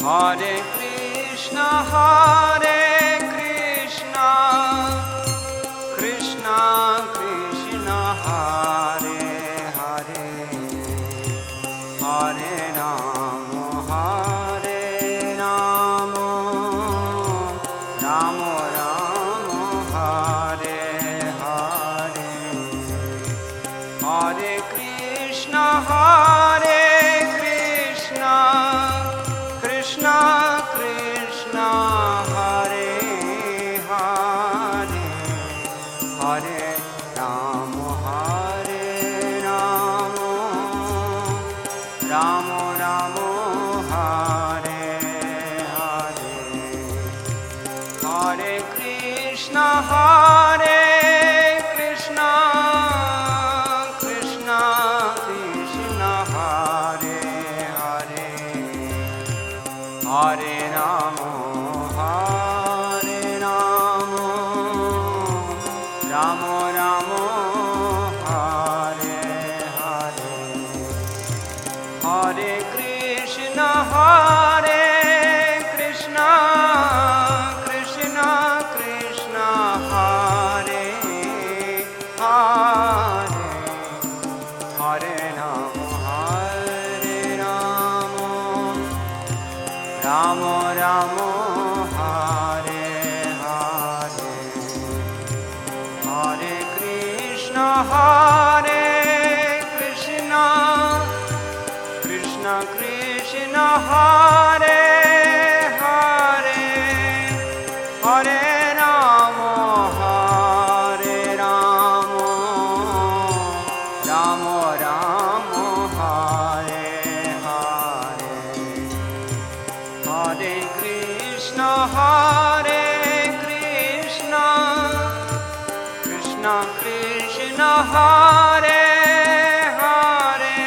Hare Krishna, Krishna Krishna, Hare Hare, Hare Rama, Rama Rama, Hare Hare. Hare Krishna, Krishna Krishna, Hare Hare, Hare Rama, Rama Rama, Hare Hare. Hare Krishna, Krishna Krishna, Hare Hare, Hare Rama, Rama Rama, Hare Hare. Hare Krishna, Krishna Krishna, Hare Hare, Hare Rama, Rama Rama, Hare Hare. Hare Krishna, Krishna Krishna, Hare Hare, Hare Rama, Rama Rama, Hare Hare. Hare Krishna, Krishna Krishna, Hare Hare,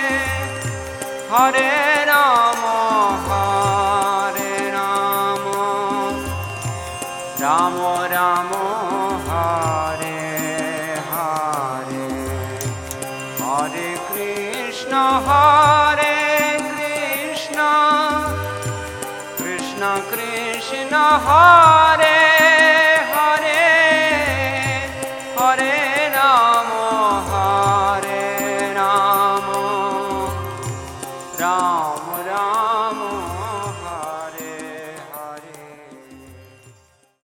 Hare Rama, Rama Rama, Hare Hare. Hare Krishna, Krishna Krishna, Hare